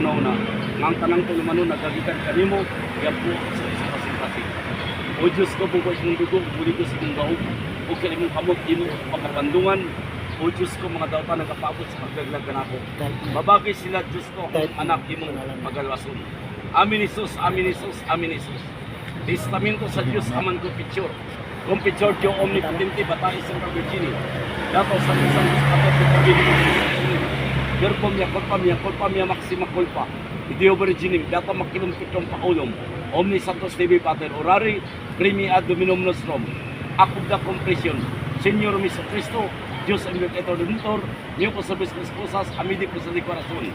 una-una, nga ang tanang tulumanon nagagikan kanimo, yan po sa isa kasing-kasing. O Diyos ko, bukos mong dugo, buli ko sa mong gaog, o kalimong kamot, ino, pagkapandungan, o Diyos ko, mga dautan nagkapaabot sa pagdaglag ka nako. Babagay sila, Diyos ko, anak imo magalwason. Amin Isus, amin Isus, amin Isus. Testamento sa Diyos, aman ko picture. Kung picture yung omnipotente, batay isang Virginia. Dato sa isang katot ng pagbinig. Kulpa miya, maksima kulpa. Idio Virginia, dato makilumpit yung paulong. Omni Santos TV Pater, orari, primi ad dominum nostrum. Akub da compression. Señor Miso Cristo, Diyos ang Etor Redentor, niyo po sa Biscos Cosas, amidi po sa di corazon.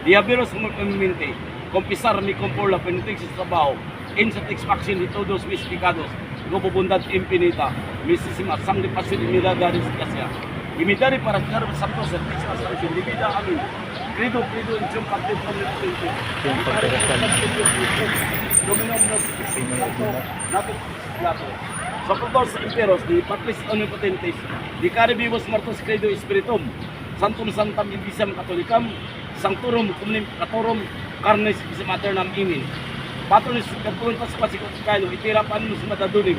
Diaberos mo pamimente, compisar mi compor la penitexis trabaho, in satisfaction de todos mis pecados, como bondad infinita, misísima sangre pasil mirada desgracia. Imitari para dar santos servicios a la vida, amin. Credo en Dios parte con el Espíritu. Dominum natin plato. Sa pagkaw sa imperos, di Patris Omnipotentes, di Caribivos Martos Credo Spiritum, Santum Santam Ibisam Katolikam, Sanctorum Comunim Catorum, Carnes Ibisam Maternam Imin. Patronis Kapuntas Pasikotikalo, Itira Panus Matadulim,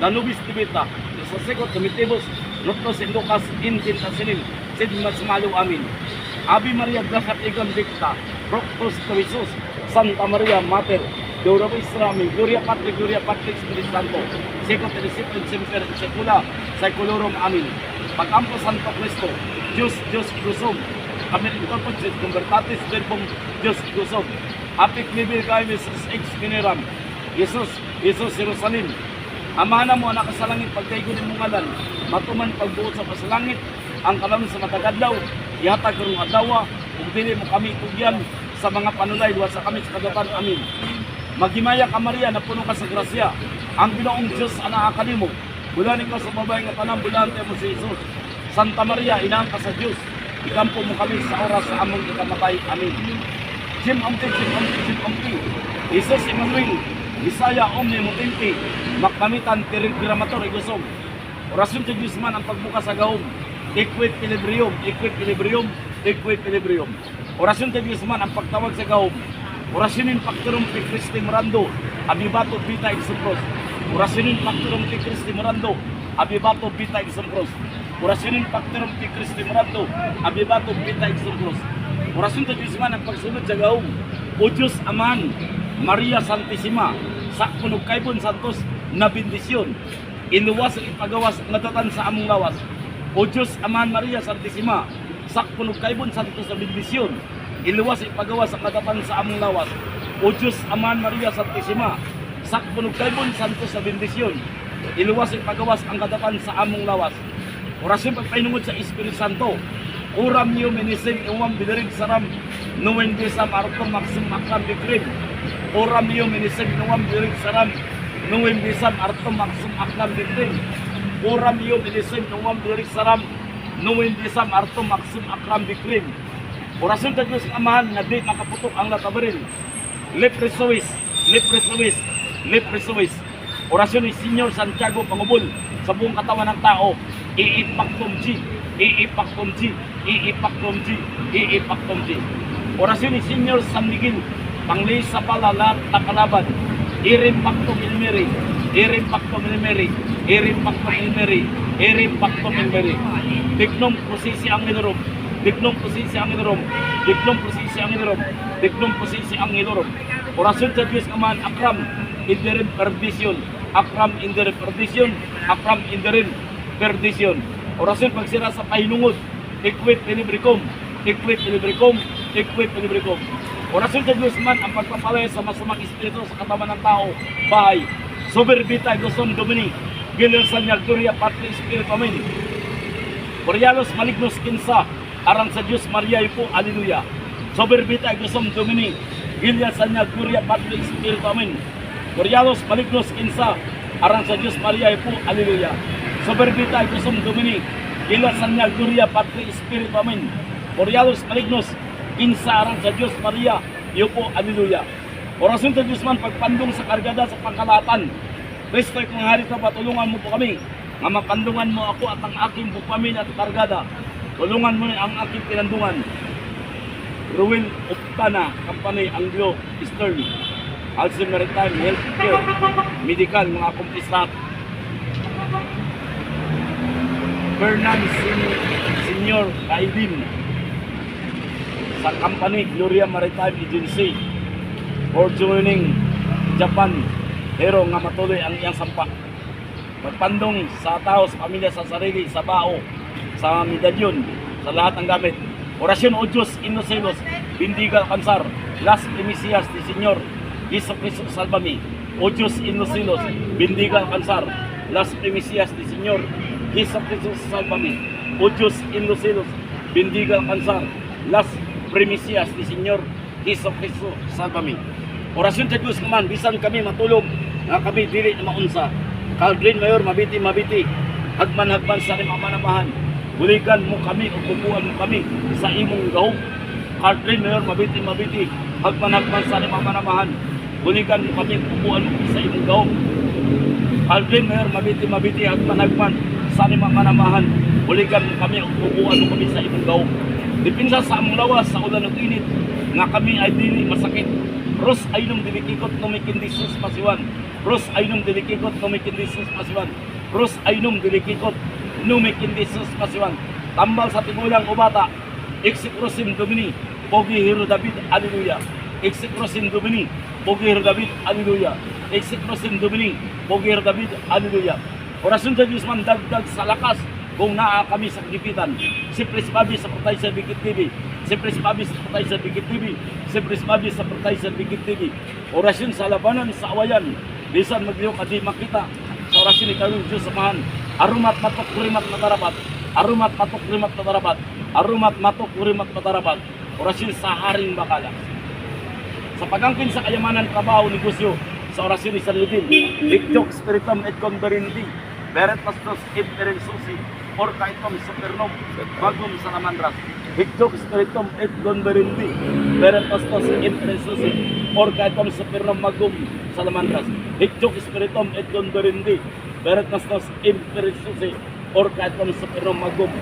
Danubis Tibeta, sa Sekot Comitibus, Notros Indukas Intin Tasinim, Sid Masmalo Amin. Abi Maria Gracias Egon Victa, Proctos Tavisus, Santa Maria Mater, Deura Isrami, Gloria Patri, Spirit Santo, Secot Discipline Semper Secula, Saeculorum Amin. Pagampo Santo Cristo, Dios Cruzum, kami rin ito po, Convertatis Verbum, Dios Cruzum, Apik Nibil kayo, Jesus Ex Mineram, Jesus Jerusalem, Amana mo anak sa langit, pagkaigonin mong ngalan, matuman pagbuot sa pasalangit, ang kalaman sa matagadlaw, ihatag karong adawa, ug dili mo kami tugyan sa mga panulay, duwa sa kami sa kadatan, amin. Maghimaya ka Maria, na puno ka sa grasya, ang Ginoong Diyos ana akalimo, bulan ikaw sa babae nga tanang bulante mo si Jesus. Santa Maria, inang ka sa Diyos, ikampo mo kami sa oras sa among ikamatay, amin. Jim Amti, Jesus Emmanuel, Bisaya Omni Mutinti, Makamitan Tiriggramator Igusog. Orasyon sa Diyos man ang pagbuka sa gahom, equilibrium. Orasyon sa Diyos man ang pagtawag sa gahom, orasyonin Pactorum Pi Christi Morando, Abibato Vita Exumpros. Orasyonin Pactorum Pi Christi Morando, Abibato Vita Exumpros. Orasyonin Pactorum Pi Christi Morando, Abibato Vita Exumpros. Orasyon sa Diyos man ang pagsunod sa gahom, O Diyos Aman, Maria Santissima, sakpunog kaybon santos na bendisyon, inuwas at ipagawas natatan sa among lawas. O Diyos Aman Maria Santissima, sakpunog kaybon santos na bendisyon, iluwas at ipagawas ang natatan sa among lawas. O Diyos Aman Maria Santissima, sakpunog kaybon santos na bendisyon, iluwas at ipagawas ang natatan sa among lawas. Orasyon pagpainungod sa Espiritu Santo, Uram niyo minisim iwam bidarig saram, nuwen bisam artom maksim akram bikrim. Oram niyo minisim iwam bidarig saram, nuwen bisam artom maksim akram bikrim. Oram niyo minisim iwam bidarig saram, nuwen bisam artom maksim akram bikrim. Orasyon sa Diyos Amahan na di makaputok ang latabaril. Lepresuis. Orasyon ni Senyor Santiago Pangubol sa buong katawan ng tao. Iipaktomji. Orasyon ni Senyor San Miguel, pangli sa palalat na kalaban. Irimpaktom ilmeri. Dignum posisi ang inirom. Orasyon sa Diyos Aman, akram indirim perdition. Orasyon pagsira sa pahinungod, equip penibricum. Orasyon sa Diyos man ang pagpapalaya sa masamang espiritu sa katawan ng tao, bahay. Soberbita Gosum Domini, Gilir Sanyag Gloria Patri Espiritu Amin. Orialos Malignos Kinsa, arang sa Diyos Maria po, Alleluia. Soberbita Gosum Domini, Gilir Sanyag Gloria Patri Espiritu Amin. Orialos Malignos Kinsa, arang sa Diyos Maria po, Alleluia. Soberbita Gosum Domini, Gilir Sanyag Gloria Patri Espiritu Amin. Orialos Malignos Kinsa, arang sa Diyos Maria po, Alleluia. Orasyon sa Diyos man pagpandong sa kargada sa pangkalatan. Kristo'y kung hari ka, patulungan mo po kami. Nga mapandungan mo ako at ang aking pagpamilya at kargada. Tulungan mo ang aking pinandungan. Ruel Optana Company, Anglo Eastern, Alcim Maritime Healthcare, Medical, mga kumpis lahat. Fernan Senior Kaidin sa company Gloria Maritime Agency, for joining Japan, pero nga matuloy ang iyang sampa. Magpandong sa tao, sa pamilya, sa sarili, sa bao, sa medalyon, sa lahat ng gamit. Orasyon o Diyos, Inocelos, Bindiga Kansar, Las Primicias ni Senyor, Iso Cristo Salvami. O Diyos, Inocelos, Bindiga Kansar, Las Primicias ni Senyor, Iso Cristo Salvami. O Diyos, Inocelos, Bindiga Kansar, Las Primicias ni Senyor, Iso Cristo Salvami. Orasyon sa Diyos naman, bisan kami matulog, nga kami dili na maunsa. Kaldrin Mayor, mabiti, hagman sa limang manamahan. Buligan mo kami o kubuan mo kami sa imong gahom. Kaldrin Mayor, mabiti, hagman sa limang manamahan. Buligan mo kami o kubuan mo sa imong gahom. Kaldrin Mayor, mabiti, hagman sa limang manamahan. Buligan mo kami o kubuan mo kami sa imong gahom. Dipinsa sa among lawas, sa ulan ng init, nga kami ay dili masakit. Ros ay nung dilikikot numikindisus pasiwan. Ros ay nung dilikikot numikindisus pasiwan. Ros ay nung dilikikot numikindisus pasiwan. Tambal sa tigulang ubata. Execrosim Domini, Pogi Hero David, Alleluia. Execrosim Domini, Pogi Hero David, Alleluia. Execrosim Domini, Pogi Hero David, Alleluia. Orasyon sa Diyos man dagdag sa lakas kung naa kami sa kagipitan. Sipres Babi sa Patay sa Bikit TV. Sipres Babi sa Patay sa Bikit TV. Sipres Babi sa Patay sa Bikit TV. Orasyon sa labanan sa awayan. Bisan magliw kadi makita. Sa orasyon ni Karong Diyos samahan. Arumat matok kurimat matarabat. Arumat matok kurimat matarabat. Arumat matok kurimat matarabat. Orasyon sa Haring Bakala. Sa pagangkin sa kayamanan, trabaho, negosyo. Sa orasyon ni San Ludin. Hikjok spiritum et converendi. Beret pastos et perensusi. Or kaitom supernom. Bagum sa namandras. Hikjok spiritum et converendi. Beret pastos et perensusi. Or kaitom supernom magum sa namandras. Hikjok spiritum et converendi. Beret pastos et perensusi. Or kaitom supernom magum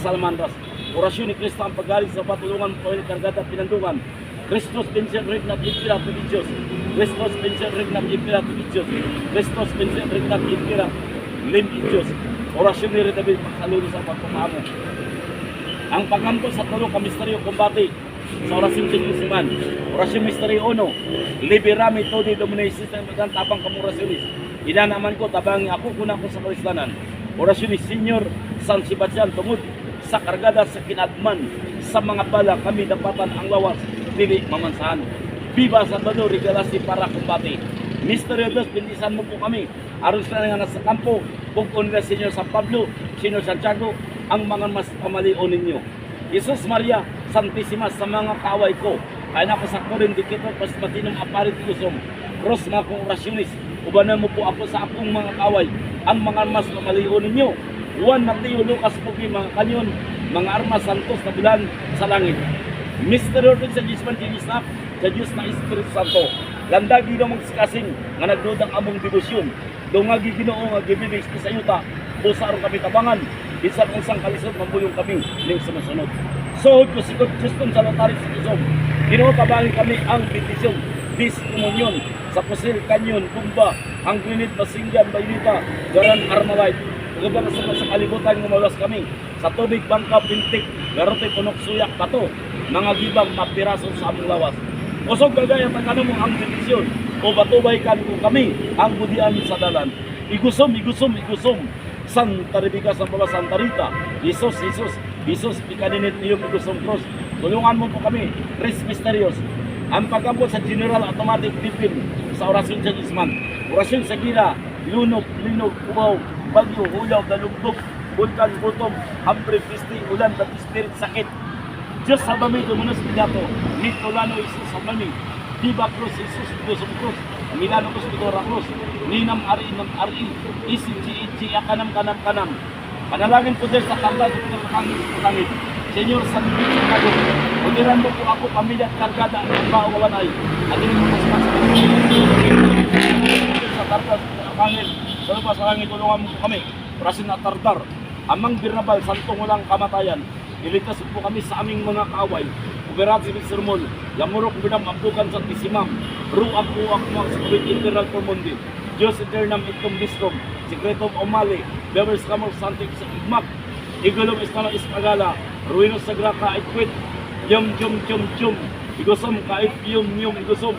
sa namandras. Orasyon ni Kristo ang paggaling sa patulungan po ng kargada pinandungan. Christos penser regnat impera Diyos. Christos penser regnat impera Diyos. Christos penser regnat impera lim Diyos. Orasyon ni David makalulo sa pagpapamo. Ang pagampo sa tulo ka misteryo kumbati sa orasyon ng Isiman. Orasyon misteryo 1. Liberami todi domine system ng tabang kamorasyonis. Inanaman ko tabang ako kuna ko sa kalislanan. Orasyon ni Senyor San Sebastian tungod sa kargada sa kinadman sa mga bala kami dapatan ang lawas dili mamansahan. Viva Salvador, regalasi para kumbati. Misteryo Diyos, bindisan mo po kami. Aron sila nga nasa kampo, bukon nila Senyor San Pablo, Senyor Santiago, ang mga mas pamalion ninyo. Jesus Maria, Santissima sa mga kaaway ko. Kaya na ako sa Corin, dikito, pas matinong aparit ilusom. Cross mga kong orasyonis, ubanan mo po ako sa akong mga kaaway, ang mga mas pamalion ninyo. Juan Mateo, Lucas, Pugi, mga kanyon, mga armas santos na bulan sa langit. Misteryo din sa Diyos man tinisap, sa Diyos na Espiritu Santo. Landagi na magsikasing nga nagdodang among debosyon. Dungagi Ginoo nga gibibig sa yuta, busa aron kami tabangan. Bisan unsang kalisod mambuyong kami ning sumusunod. So, ko sikot Kriston sa notaris sa Isom. Ginoo tabangan kami ang bendisyon, diskomunyon sa Pusil Canyon, Bumba, ang Glinid, Masinggan, Baynita, Garan, Armalite. Lugar sa kalibutan ng malas kami sa tubig, bangka, pintik, garote, punok, suyak, bato, mga gibang mapiraso sa among lawas. Usog gagaya takano mo ang bendisyon o batubay kan ko kami ang budian sa dalan. Igusom, Santa Rebecca sa Pala Santa Rita, Jesus, pikaninit niyong igusong cross. Tulungan mo po kami, Res Mysterious. Ang pagambot sa General Automatic Weapon sa orasyon sa Isman, orasyon sa Gila, Linog, Kubaw, Bagyo, Hulaw, Dalugdog, Bulkan, Gutom, Hambre, Pisti, Ulan, Dati Spirit, Sakit. Diyos Salvami, Dominus Pilato, Nitolano, Jesus Salvami, Diba Cruz, Jesus, Diyos Cruz, Milano Cruz, Pitora Cruz, Ninam Ari, Isin, Kanam. Panalangin po din sa kanta sa pagkakangit. Senyor San Sebastian, uniran mo po ako, pamilya at kargada ang maawawanay. At hindi mo mas sa tartas sa kangin. Sa lupa sa kangin, tulungan mo po kami. Prasin at tardar. Amang Birnabal, santong walang kamatayan. Iligtas po kami sa aming mga kaaway. Kuberati ng sermon, Yamurok binam abdukan sa tisimam, Ruak uak mga subit internal pormondi, Diyos eternam itum bistom, Sekretom omali, Bevers kamor santik sa igmak, Igulong istala ispagala, Ruinos sagra ka ikwit, Yum jum jum jum, Igusom ka yum yum igusom,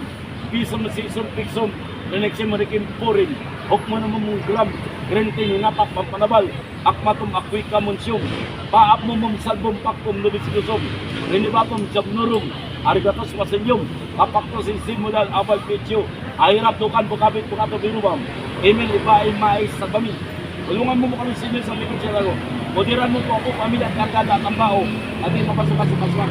Pisom si isum piksom, Reneksim marikim purin, Hokmo na mamunggram, Grentin napak mampanabal, Akmatum akwi kamunsyong, Paap mo mamsalbom pakum lubis igusom, Renibatum jabnurum, Arigatos masinyum, Kapakto simudal abal pityo, Ahirap dukan bukabit bukato birubam, Emil iba mais sa bami. Tulungan mo kami sa inyo sa likod siya lago. Mudiran mo po ako, pamilya at kargada at tambao. At di mapasok-pasok sa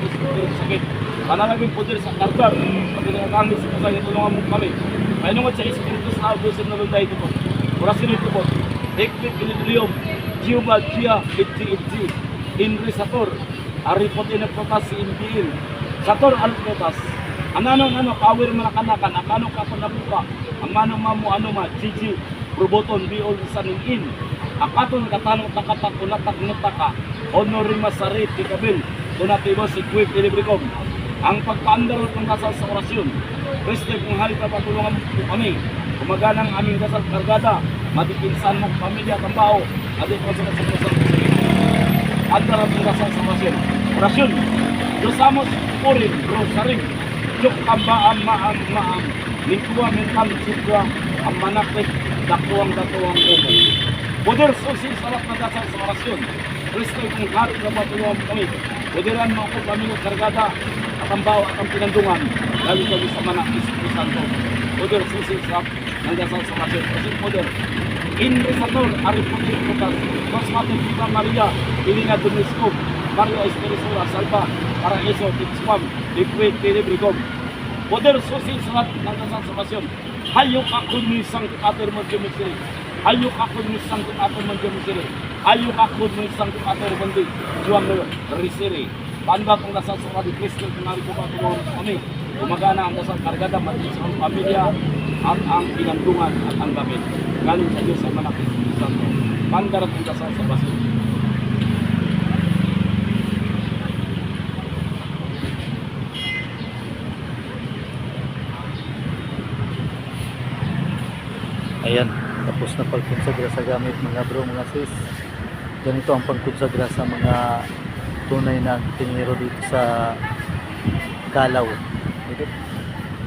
sakit. Panalaging pudir sa kargar. Pag pinakakangin sa kasaya, tulungan mo kami. Mainungan sa Espiritu sa Augusin na lunday dito. Orasin ito po. Hekpit pinituliyom. Giuba Gia Itzi Inrisator. Aripot inagpatas si Imbiil. Sator alpetas. Anano power manakanakan. Akano ka panabuka. Ang manong mamu ano ma. Gigi. Ruboton biol isanin in. Akaton katanong takatak unatak nutaka. Honori masarit ikabil. Tunatibo si Kwip Ilibricom. Ang pagkaandar ng kasal sa orasyon. Kristo kung halika patulungan mo kami. Kumaganang aming kasal kargada. Matipinsan mong pamilya at ang bao. Adik ko sa kasal. Andar ang kasal sa orasyon. Orasyon. Dosamos purin rosaring. Juk kambaam maam. Nikuwa mental sudra. Ang manakit. Datuang-datuang umo. Poder susi salat na dasal sa orasyon. Kristo kung hari na matulungan kami. Poderan mo ako kami ng kargada at ang bawa at ang pinandungan. Lalo kami sa manak Espiritu Santo. Poder susi salat ng dasal sa orasyon. Kasi poder. In Resator, Aripotir Putas, Mas Mater Kita Maria, Ilina Dunisco, Mario Espiritura Salva, Paraiso, Titsmam, Liquid, Pilibricom. Poder susi salat ng dasal sa orasyon. Hayok ako ni Sang Ater Manjamusiri. Hayok ako ni Sang Ater Manjamusiri. Hayok ako ni Sang Ater Mandi. Juan Risiri. Panda kong dasal sa Radi Kristo kung nari ko patulong kami. Umagana ang dasal kargada matis ang pamilya at ang pinandungan at ang gamit. Galing sa Diyos ang manakit sa Santo. Panda kong dasal sa basit. Ayan, tapos na pagkonsagra sa gamit mga bro, mga sis. Ganito ang pagkonsagra sa mga tunay na tingiro dito sa Kalaw. Dito.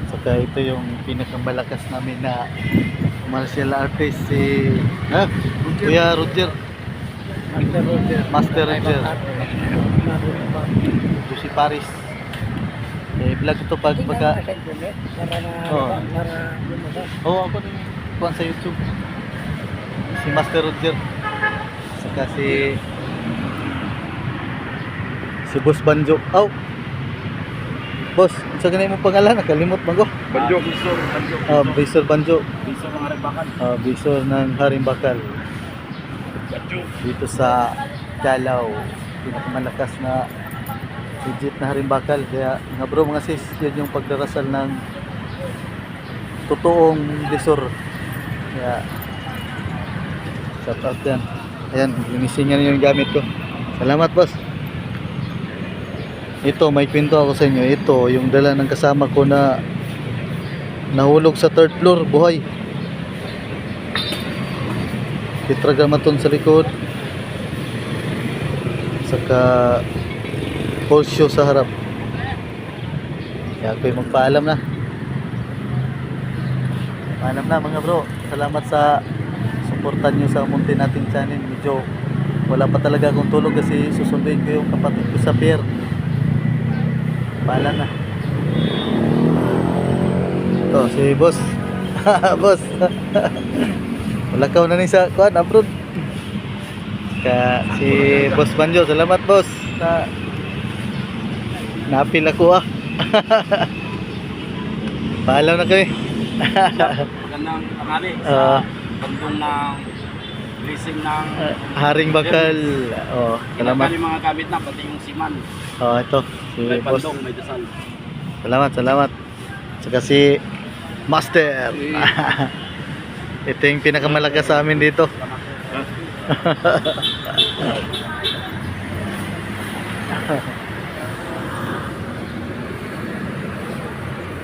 Saka ito yung pinakamalakas namin na martial artist si Kuya Roger. Master Roger. Si Paris. Vlog ito pagka ako din kuhan sa YouTube. Si Master Roger. Saka si Boss Banjo. Boss, sa ganyan mo pangalan, nakalimot mo ko. Banjo. Bisor Banjo. Bisor ng Harimbakan. Bisor ng Harimbakan. Banjo. Dito sa Kalaw, pinakamalakas na legit na Harimbakal. Kaya mga bro, mga sis, yun yung pagdarasal ng totoong Bisor. Kaya shout out yan. Ayan, linisingan yung gamit ko. Salamat boss. Ito, may kwento ako sa inyo. Ito, yung dala ng kasama ko na nahulog sa 3rd floor, buhay. Tetragrammaton sa likod. Saka Porsche sa harap. Kaya ako'y magpaalam na. Paalam na mga bro. Salamat sa suportan nyo sa munti nating channel. Medyo wala pa talaga akong tulog kasi susunduin ko yung kapatid ko sa pier. Paalam na. Ito si boss. Boss. Wala ka na ni sa kuan abroad. Kaya si Boss Banjo, salamat boss. Napil ako Paalam na kami. Magandang tanghali sa bandong ng blessing ng Haringbakal. Salamat. Yung mga gamit na, pati yung siman. Ito si May boss. bandong, may dasal. Salamat. Saka si Master. Ito yung pinakamalakas sa amin dito. Salamat.